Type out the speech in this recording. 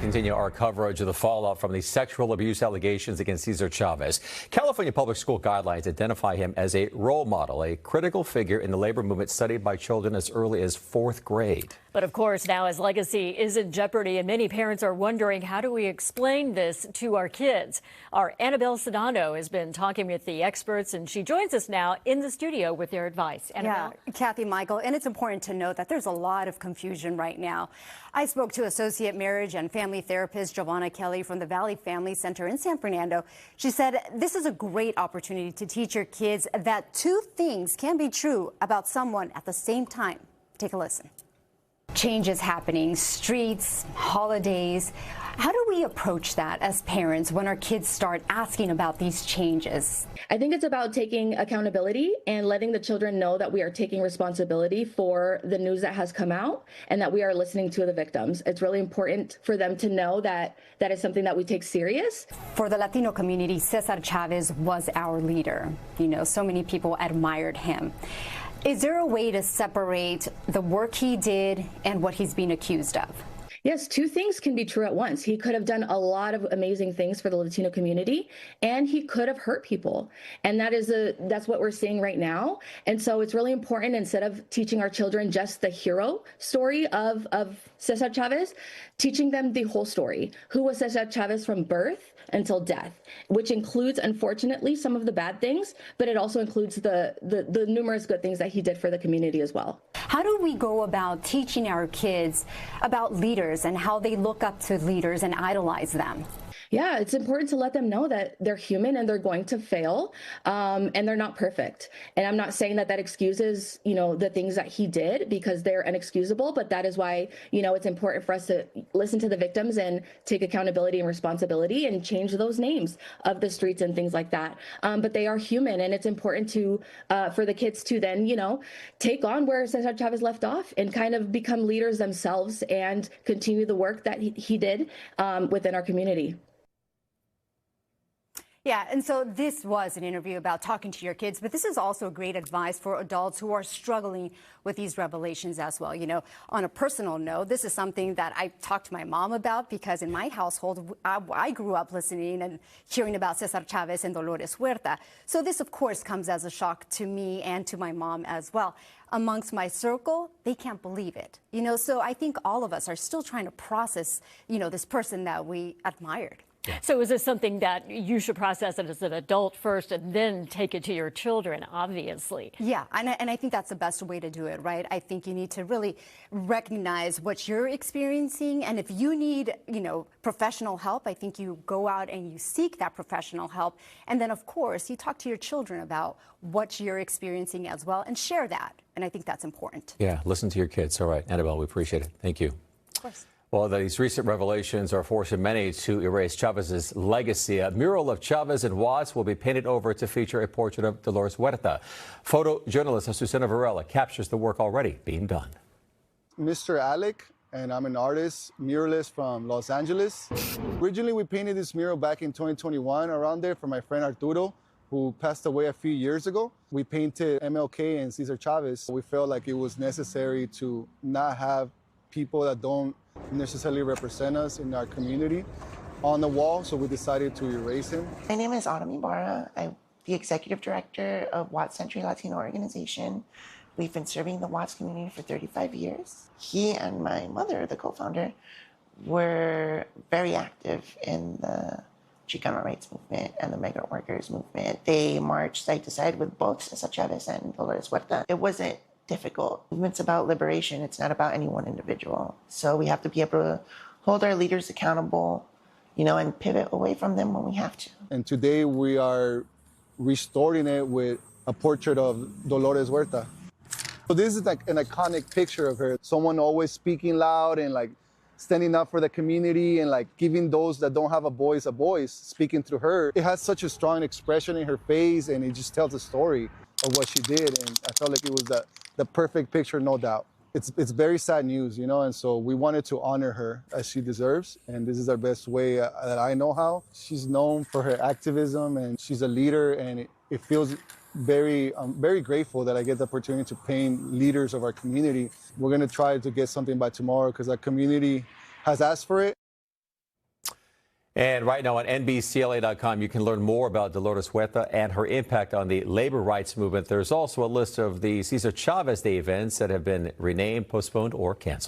continue our coverage of the fallout from the sexual abuse allegations against César Chávez. California public school guidelines identify him as a role model, a critical figure in the labor movement studied by children as early as 4th grade. But of course, now his legacy is in jeopardy, and many parents are wondering, how do we explain this to our kids? Our Annabelle Sedano has been talking with the experts, and she joins us now in the studio with their advice. Annabelle? Yeah, Kathy, Michael, and it's important to note that there's a lot of confusion right now. I spoke to Associate Marriage and Family Therapist Giovanna Kelly from the Valley Family Center in San Fernando. She said this is a great opportunity to teach your kids that two things can be true about someone at the same time. Take a listen. Change is happening, streets, holidays. How do we approach that as parents when our kids start asking about these changes? I think it's about taking accountability and letting the children know that we are taking responsibility for the news that has come out and that we are listening to the victims. It's really important for them to know that that is something that we take serious. For the Latino community, César Chávez was our leader. You know, so many people admired him. Is there a way to separate the work he did and what he's being accused of? Yes, two things can be true at once. He could have done a lot of amazing things for the Latino community, and he could have hurt people. And that's what we're seeing right now. And so it's really important, instead of teaching our children just the hero story of César Chávez, teaching them the whole story. Who was César Chávez from birth until death, which includes, unfortunately, some of the bad things, but it also includes the numerous good things that he did for the community as well. How do we go about teaching our kids about leaders and how they look up to leaders and idolize them? Yeah, it's important to let them know that they're human and they're going to fail, and they're not perfect. And I'm not saying that excuses, the things that he did, because they're inexcusable, but that is why, it's important for us to listen to the victims and take accountability and responsibility and change those names of the streets and things like that. But they are human, and it's important to for the kids to then, take on where César Chávez left off and kind of become leaders themselves and continue the work that he did within our community. Yeah, and so this was an interview about talking to your kids, but this is also great advice for adults who are struggling with these revelations as well. On a personal note, this is something that I talked to my mom about, because in my household, I grew up listening and hearing about César Chávez and Dolores Huerta. So this, of course, comes as a shock to me and to my mom as well. Amongst my circle, they can't believe it. So I think all of us are still trying to process, this person that we admired. So is this something that you should process it as an adult first and then take it to your children, obviously? Yeah, and I think that's the best way to do it, right? I think you need to really recognize what you're experiencing. And if you need, professional help, I think you go out and you seek that professional help. And then, of course, you talk to your children about what you're experiencing as well and share that. And I think that's important. Yeah, listen to your kids. All right, Annabelle, we appreciate it. Thank you. Of course. Well, these recent revelations are forcing many to erase Chávez's legacy. A mural of Chávez in Watts will be painted over to feature a portrait of Dolores Huerta. Photojournalist Azucena Varela captures the work already being done. Mr. Alec, and I'm an artist, muralist from Los Angeles. Originally, we painted this mural back in 2021 around there for my friend Arturo, who passed away a few years ago. We painted MLK and César Chávez. We felt like it was necessary to not have people that don't necessarily represent us in our community on the wall, so we decided to erase him. My name is Autumn Ibarra. I'm the executive director of Watts Century Latino Organization. We've been serving the Watts community for 35 years. He and my mother, the co-founder, were very active in the Chicano rights movement and the migrant workers movement. They marched side to side with both César Chávez and Dolores Huerta. It wasn't difficult. It's about liberation. It's not about any one individual. So we have to be able to hold our leaders accountable, and pivot away from them when we have to. And today we are restoring it with a portrait of Dolores Huerta. So this is like an iconic picture of her. Someone always speaking loud and standing up for the community and giving those that don't have a voice, speaking through her. It has such a strong expression in her face, and it just tells a story of what she did. And I felt like it was the perfect picture, no doubt. It's very sad news, and so we wanted to honor her as she deserves, and this is our best way that I know how. She's known for her activism, and she's a leader, and it feels I'm very grateful that I get the opportunity to paint leaders of our community. We're going to try to get something by tomorrow because our community has asked for it. And right now on NBCLA.com, you can learn more about Dolores Huerta and her impact on the labor rights movement. There's also a list of the César Chávez Day events that have been renamed, postponed, or canceled.